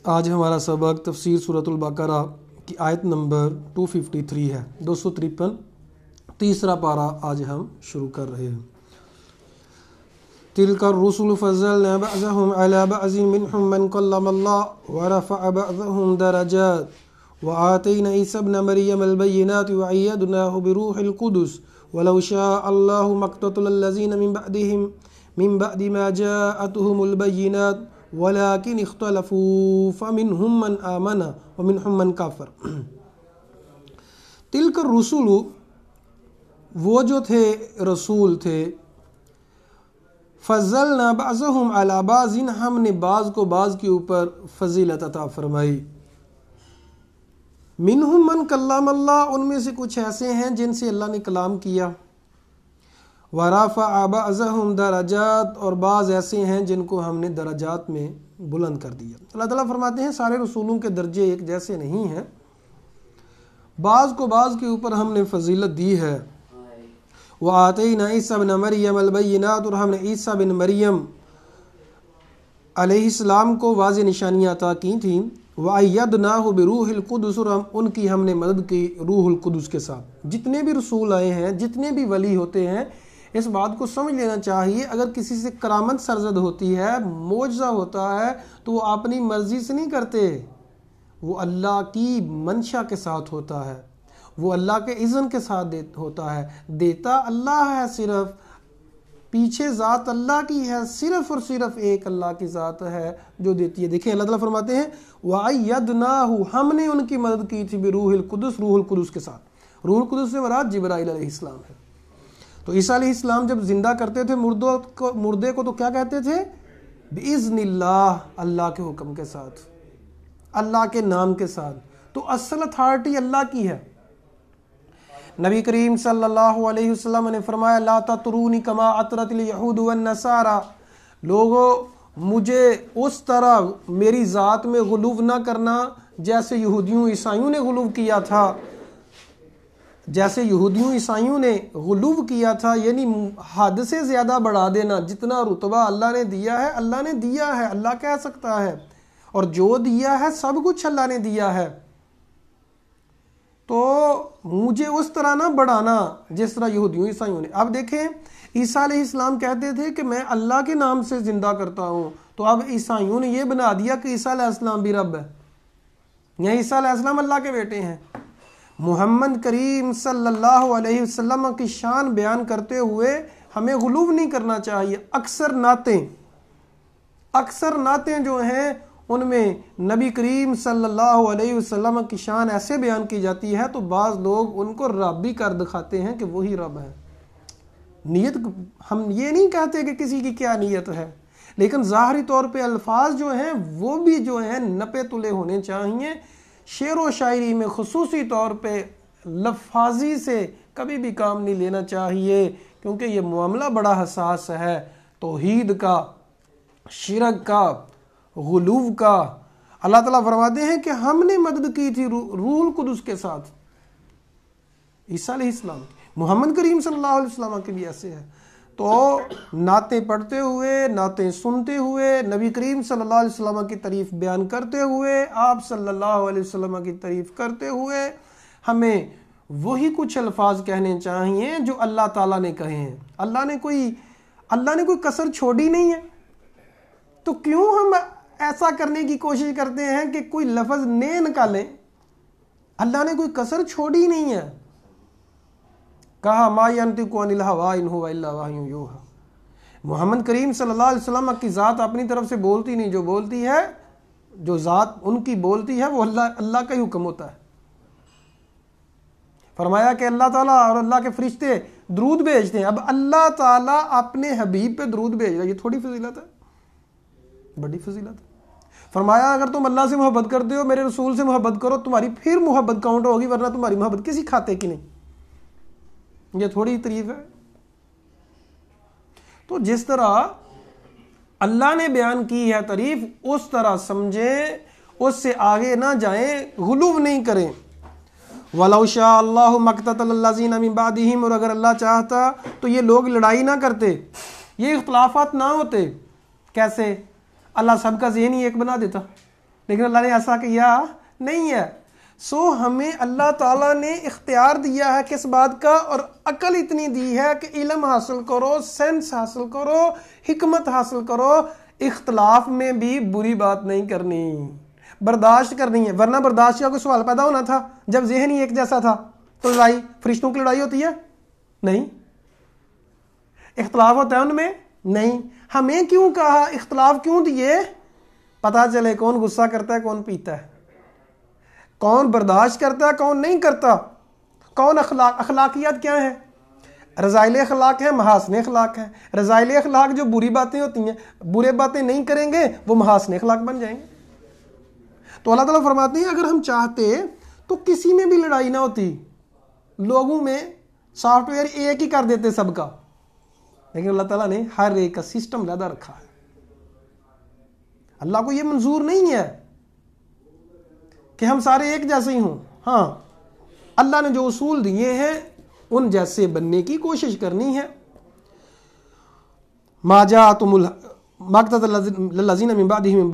آج ہمارا سبق تفسیر سورۃ البقرہ کی آیت نمبر 253 ہے، 253 تیسرا پارہ آج ہم شروع کر رہے ہیں۔ تِلْكَ الرُّسُلُ فَضَّلْنَا بَعْضَهُمْ عَلَى بَعْضٍ مِّنْهُمْ مَنْ كَلَّمَ اللَّهُ وَرَفَعَ بَعْضَهُمْ دَرَجَاتٍ وَآتَيْنَا عِيسَى ابْنَ مَرْيَمَ الْبَيِّنَاتِ وَأَيَّدْنَاهُ بِرُوحِ الْقُدُسِ وَلَوْ شَاءَ اللَّهُ مَا اقْتَتَلَ الَّذِينَ مِنْ بَعْدِ مَا جَاءَتْهُمُ الْبَيِّنَاتُ وَلَكِنِ اخْتَلَفُوا فَمِنْهُمْ مَنْ آمَنَ وَمِنْهُمْ مَنْ كَفَرَ۔ تِلْكَ الرُّسُلُ، وہ جو تھے رسول تھے، فضلنا بعضهم علی بعض، ہم نے بعض کو بعض کے اوپر فضیلت عطا فرمائی۔ منہم من کلم اللہ، ان میں سے کچھ ایسے ہیں جن سے اللہ نے کلام کیا۔ ورفع بعضهم درجات، اور بعض ایسے ہیں جن کو ہم نے درجات میں بلند کر دیا۔ اللہ تعالیٰ فرماتے ہیں سارے رسولوں کے درجے ایک جیسے نہیں ہیں، بعض کو بعض کے اوپر ہم نے فضیلت دی ہے۔ وَآتَيْنَا عِيسَى ابْنَ مَرْيَمَ الْبَيِّنَاتِ، اور ہم نے عیسیٰ بن مریم علیہ السلام کو واضح نشانیاں عطا کی تھیں۔ وَأَيَّدْنَاهُ بِرُوحِ الْقُدُسِ، اور ان کی ہم نے مدد کی روح القدس کے ساتھ۔ جتنے بھی رسول آئے ہیں، جتنے بھی ولی ہوتے ہیں، اس بات کو سمجھ لینا چاہیے، اگر کسی سے کرامت سرزد ہوتی ہے، معجزہ ہوتا ہے، تو وہ اپنی مرضی سے نہیں کرتے، وہ اللہ کی منشا کے ساتھ ہوتا ہے، وہ اللہ کے اذن کے ساتھ ہوتا ہے۔ دیتا اللہ ہے، صرف پیچھے ذات اللہ کی ہے، صرف اور صرف ایک اللہ کی ذات ہے جو دیتی ہے۔ دیکھیں اللہ تعالیٰ فرماتے ہیں وَأَيَّدْنَاهُ، ہم نے ان کی مدد کی تھی بروح القدس، روح القدس کے ساتھ۔ روح القدس سے مراد جبرائیل علیہ السلام ہے۔ تو عیسیٰ علیہ السلام جب زندہ کرتے تھے مردے کو تو کیا کہتے تھے؟ بِإِذْنِ اللہ، اللہ کے حکم کے ساتھ، اللہ کے نام کے ساتھ۔ تو اصل اتھارٹی اللہ کی ہے۔ نبی کریم صلی اللہ علیہ وسلم نے فرمایا لا تطرونی کما اطرت الیہود والنصارى، لوگوں مجھے اس طرح میری ذات میں غلو نہ کرنا جیسے یہودیوں عیسائیوں نے غلو کیا تھا، یعنی حد سے زیادہ بڑھا دینا۔ جتنا رتبہ اللہ نے دیا ہے، اللہ نے دیا ہے، اللہ کہہ سکتا ہے، اور جو دیا ہے سب کچھ اللہ نے دیا ہے، تو مجھے اس طرح نہ بڑھانا جس طرح یہودیوں عیسائیوں نے۔ اب دیکھیں عیسیٰ علیہ السلام کہتے تھے کہ میں اللہ کے نام سے زندہ کرتا ہوں، تو اب عیسائیوں نے یہ بنا دیا کہ عیسیٰ علیہ السلام بھی رب ہے، یا عیسیٰ علیہ السلام اللہ کے بیٹے ہیں۔ محمد کریم صلی اللہ علیہ وسلم کی شان بیان کرتے ہوئے ہمیں غلو نہیں کرنا چاہیے۔ اکثر نعتیں جو ہیں ان میں نبی کریم صلی اللہ علیہ وسلم کی شان ایسے بیان کی جاتی ہے تو بعض لوگ ان کو رب بھی کر دکھاتے ہیں کہ وہی رب ہے۔ نیت ہم یہ نہیں کہتے کہ کسی کی کیا نیت ہے، لیکن ظاہری طور پہ الفاظ جو ہیں وہ بھی جو ہیں نپے تلے ہونے چاہیے۔ شعر و شاعری میں خصوصی طور پہ لفاظی سے کبھی بھی کام نہیں لینا چاہیے، کیونکہ یہ معاملہ بڑا حساس ہے، توحید کا، شرک کا، غلو کا۔ اللہ تعالیٰ فرماتے ہیں کہ ہم نے مدد کی تھی روح القدس کے ساتھ عیسیٰ علیہ السلام کی۔ محمد کریم صلی اللہ علیہ وسلم کے بھی ایسے ہے۔ تو نعتیں پڑھتے ہوئے، نعتیں سنتے ہوئے، نبی کریم صلی اللہ علیہ وسلم کی تعریف بیان کرتے ہوئے، آپ صلی اللہ علیہ وسلم کی تعریف کرتے ہوئے ہمیں وہی کچھ الفاظ کہنے چاہیے جو اللہ تعالیٰ نے کہے ہیں۔ اللہ نے کوئی کسر چھوڑی نہیں ہے، تو کیوں ہم ایسا کرنے کی کوشش کرتے ہیں کہ کوئی لفظ نئے نکالیں؟ اللہ نے کوئی کسر چھوڑی نہیں ہے۔ کہا ما ینطق عن الہویٰ ان ہوا الا وحی یوحیٰ، محمد کریم صلی اللہ علیہ وسلم کی ذات اپنی طرف سے بولتی نہیں، جو بولتی ہے، جو ذات ان کی بولتی ہے وہ اللہ کا ہی حکم ہوتا ہے۔ فرمایا کہ اللہ تعالیٰ اور اللہ کے فرشتے درود بھیجتے ہیں۔ اب اللہ تعالیٰ اپنے حبیب پہ درود بھیج رہا ہے، یہ تھوڑی فضیلت ہے؟ بڑی فضیلت ہے۔ فرمایا اگر تم اللہ سے محبت کرتے ہو، میرے رسول سے محبت کرو، تمہاری پھر محبت کاؤنٹ ہوگی، ورنہ تمہاری محبت کسی کھاتے کی نہیں۔ یہ تھوڑی تعریف ہے؟ تو جس طرح اللہ نے بیان کی ہے تعریف، اس طرح سمجھیں، اس سے آگے نہ جائیں، غلو نہیں کریں۔ وَلَوْ شَاءَ اللَّهُ مَا اقْتَتَلَ الَّذِينَ مِن بَعْدِهِمْ، اور اگر اللہ چاہتا تو یہ لوگ لڑائی نہ کرتے، یہ اختلافات نہ ہوتے۔ کیسے؟ اللہ سب کا ذہن ہی ایک بنا دیتا، لیکن اللہ نے ایسا کیا نہیں ہے۔ سو ہمیں اللہ تعالیٰ نے اختیار دیا ہے کس بات کا، اور عقل اتنی دی ہے کہ علم حاصل کرو، سینس حاصل کرو، حکمت حاصل کرو، اختلاف میں بھی بری بات نہیں کرنی، برداشت کرنی ہے۔ ورنہ برداشت کا کوئی سوال پیدا ہونا تھا جب ذہن ہی ایک جیسا تھا؟ تو لڑائی، فرشتوں کی لڑائی ہوتی ہے؟ نہیں۔ اختلاف ہوتا ہے ان میں؟ نہیں۔ ہمیں کیوں کہا، اختلاف کیوں دیے؟ پتا چلے کون غصہ کرتا ہے، کون پیتا ہے، کون برداشت کرتا ہے، کون نہیں کرتا، کون اخلاقیات کیا ہیں۔ رضائل اخلاق ہیں، محاسن اخلاق ہیں۔ رضائل اخلاق جو بری باتیں ہوتی ہیں، برے باتیں نہیں کریں گے وہ محاسن اخلاق بن جائیں گے۔ تو اللہ تعالیٰ فرماتے ہیں اگر ہم چاہتے تو کسی میں بھی لڑائی نہ ہوتی، لوگوں میں سافٹ ویئر ایک ہی کر دیتے سب کا، لیکن اللہ تعالیٰ نے ہر ایک کا سسٹم علیحدہ رکھا ہے۔ اللہ کو یہ منظور نہیں ہے کہ ہم سارے ایک جیسے ہی ہوں۔ ہاں، اللہ نے جو اصول دیے ہیں ان جیسے بننے کی کوشش کرنی ہے۔ ما جاءتهم الذين من بعدهم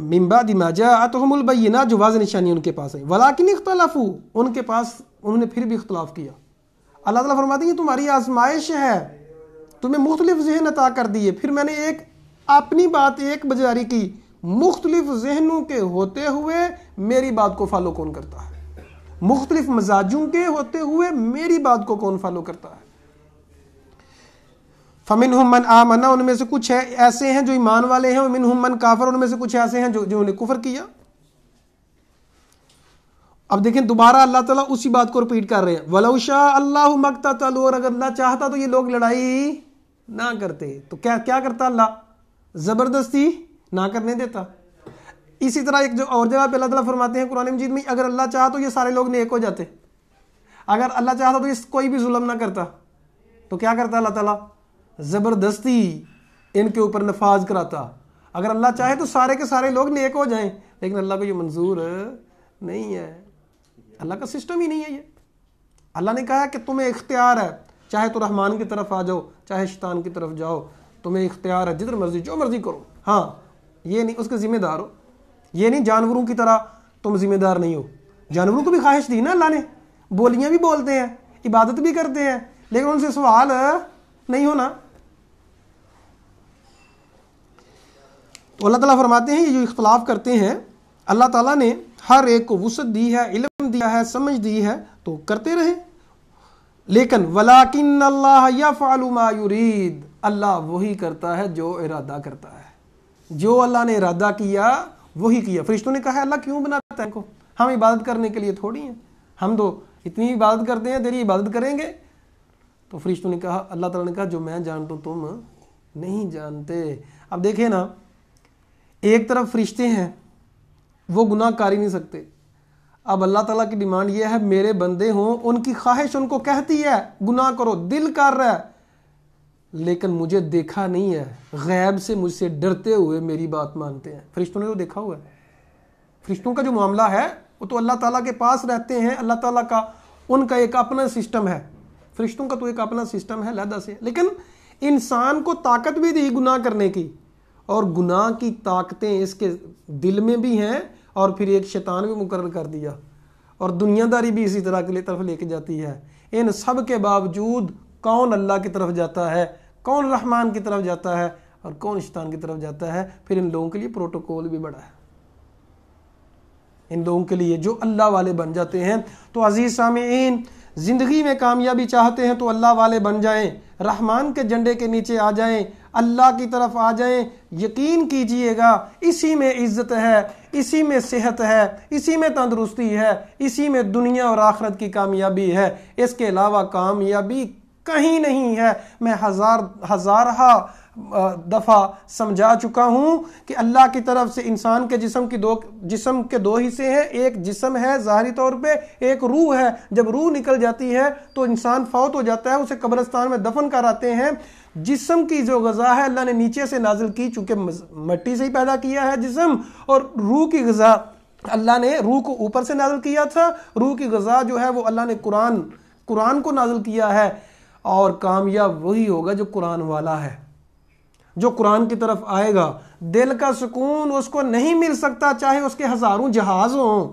من بعد ما جاءتهم البينات، جو واضح نشانی ان کے پاس ہے، ولكن اختلفوا، ان کے پاس انہوں نے پھر بھی اختلاف کیا۔ اللہ تعالیٰ فرماتے ہیں یہ تمہاری آزمائش ہے، تمہیں مختلف ذہن عطا کر دیے، پھر میں نے ایک اپنی بات ایک بجاری کی، مختلف ذہنوں کے ہوتے ہوئے میری بات کو فالو کون کرتا ہے؟ مختلف مزاجوں کے ہوتے ہوئے میری بات کو کون فالو کرتا ہے؟ فَمِنْهُمْ مَنْ آمَنَ، ان میں سے کچھ ایسے ہیں جو ایمان والے ہیں، وَمِنْهُمْ مَنْ کافر، ان میں سے کچھ ایسے ہیں جو نے کفر کیا۔ اب دیکھیں دوبارہ اللہ تعالیٰ اسی بات کو ریپیٹ کر رہے ہیں، وَلَوْ شَاءَ اللَّهُ مَا اقْتَتَلُوا، اور اگر اللہ چاہتا تو یہ لوگ لڑائی نہ کرتے۔ تو کیا کرتا اللہ؟ زبردستی نہ کرنے دیتا۔ اسی طرح ایک جو اور جگہ پہ اللہ تعالیٰ فرماتے ہیں قرآن مجید میں، اگر اللہ چاہتا تو یہ سارے لوگ نیک ہو جاتے، اگر اللہ چاہتا تو یہ کوئی بھی ظلم نہ کرتا۔ تو کیا کرتا اللہ تعالیٰ؟ زبردستی ان کے اوپر نفاذ کراتا۔ اگر اللہ چاہے تو سارے کے سارے لوگ نیک ہو جائیں، لیکن اللہ کو یہ منظور نہیں ہے، اللہ کا سسٹم ہی نہیں ہے یہ۔ اللہ نے کہا کہ تمہیں اختیار ہے، چاہے تو رحمان کی طرف آ جاؤ، چاہے شیطان کی طرف جاؤ، تمہیں اختیار ہے، جدھر مرضی جو مرضی کرو۔ ہاں یہ نہیں اس کے ذمہ دار ہو، یہ نہیں جانوروں کی طرح تم ذمہ دار نہیں ہو۔ جانوروں کو بھی خواہش دی نا اللہ نے، بولیاں بھی بولتے ہیں، عبادت بھی کرتے ہیں، لیکن ان سے سوال نہیں ہونا۔ تو اللہ تعالیٰ فرماتے ہیں یہ جو اختلاف کرتے ہیں، اللہ تعالیٰ نے ہر ایک کو وسعت دی ہے، علم دیا ہے، سمجھ دی ہے، تو کرتے رہیں۔ لیکن وَلَٰكِنَّ اللَّهَ يَفْعَلُ مَا يُرِيدُ، اللہ وہی کرتا ہے جو ارادہ کرتا ہے۔ جو اللہ نے ارادہ کیا وہی کیا۔ فرشتوں نے کہا اللہ کیوں بناتا ہے ان کو؟ ہم عبادت کرنے کے لیے تھوڑی ہیں، ہم تو اتنی عبادت کرتے ہیں، تیری عبادت کریں گے؟ تو فرشتوں نے کہا، اللہ تعالیٰ نے کہا جو میں جانتا ہوں تم نہیں جانتے۔ اب دیکھیں نا، ایک طرف فرشتے ہیں وہ گناہ کر ہی نہیں سکتے، اب اللہ تعالیٰ کی ڈیمانڈ یہ ہے میرے بندے ہوں، ان کی خواہش ان کو کہتی ہے گناہ کرو، دل کر رہا ہے، لیکن مجھے دیکھا نہیں ہے، غیب سے مجھ سے ڈرتے ہوئے میری بات مانتے ہیں۔ فرشتوں نے تو دیکھا ہوا ہے، فرشتوں کا جو معاملہ ہے وہ تو اللہ تعالیٰ کے پاس رہتے ہیں، اللہ تعالیٰ کا ان کا ایک اپنا سسٹم ہے، فرشتوں کا تو ایک اپنا سسٹم ہے علیحدہ سے۔ لیکن انسان کو طاقت بھی دی گناہ کرنے کی، اور گناہ کی طاقتیں اس کے دل میں بھی ہیں، اور پھر ایک شیطان بھی مقرر کر دیا، اور دنیا داری بھی اسی طرح کے طرف لے کے جاتی ہے۔ ان سب کے باوجود کون اللہ کی طرف جاتا ہے، کون رحمان کی طرف جاتا ہے، اور کون شیطان کی طرف جاتا ہے؟ پھر ان لوگوں کے لیے پروٹوکول بھی بڑا ہے، ان لوگوں کے لیے جو اللہ والے بن جاتے ہیں۔ تو عزیز سامعین، زندگی میں کامیابی چاہتے ہیں تو اللہ والے بن جائیں، رحمان کے جھنڈے کے نیچے آ جائیں، اللہ کی طرف آ جائیں۔ یقین کیجئے گا اسی میں عزت ہے، اسی میں صحت ہے، اسی میں تندرستی ہے، اسی میں دنیا اور آخرت کی کامیابی ہے، اس کے علاوہ کامیابی کہیں نہیں ہے۔ میں ہزارہ دفعہ سمجھا چکا ہوں کہ اللہ کی طرف سے انسان کے جسم کے دو حصے ہیں، ایک جسم ہے ظاہری طور پہ، ایک روح ہے۔ جب روح نکل جاتی ہے تو انسان فوت ہو جاتا ہے، اسے قبرستان میں دفن کراتے ہیں۔ جسم کی جو غذا ہے اللہ نے نیچے سے نازل کی، چونکہ مٹی سے ہی پیدا کیا ہے جسم، اور روح کی غذا اللہ نے روح کو اوپر سے نازل کیا تھا، روح کی غذا جو ہے وہ اللہ نے قرآن کو نازل کیا ہے، اور کامیاب وہی ہوگا جو قرآن والا ہے۔ جو قرآن کی طرف آئے گا دل کا سکون اس کو نہیں مل سکتا، چاہے اس کے ہزاروں جہاز ہوں،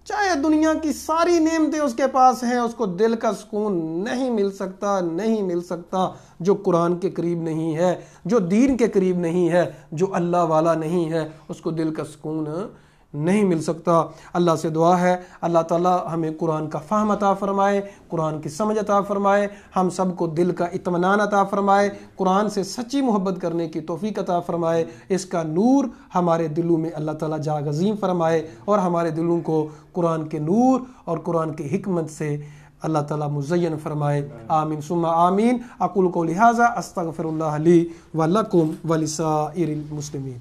چاہے دنیا کی ساری نعمتیں اس کے پاس ہیں، اس کو دل کا سکون نہیں مل سکتا، نہیں مل سکتا جو قرآن کے قریب نہیں ہے، جو دین کے قریب نہیں ہے، جو اللہ والا نہیں ہے، اس کو دل کا سکون نہیں مل سکتا۔ اللہ سے دعا ہے اللہ تعالی ہمیں قرآن کا فہم عطا فرمائے، قرآن کی سمجھ عطا فرمائے، ہم سب کو دل کا اطمینان عطا فرمائے، قرآن سے سچی محبت کرنے کی توفیق عطا فرمائے، اس کا نور ہمارے دلوں میں اللہ تعالی جاگزین فرمائے، اور ہمارے دلوں کو قرآن کے نور اور قرآن کی حکمت سے اللہ تعالیٰ مزین فرمائے۔ آمین ثم آمین۔ اقول قولی ھذا استغفر اللہ لی ولکم ولسائر المسلمین۔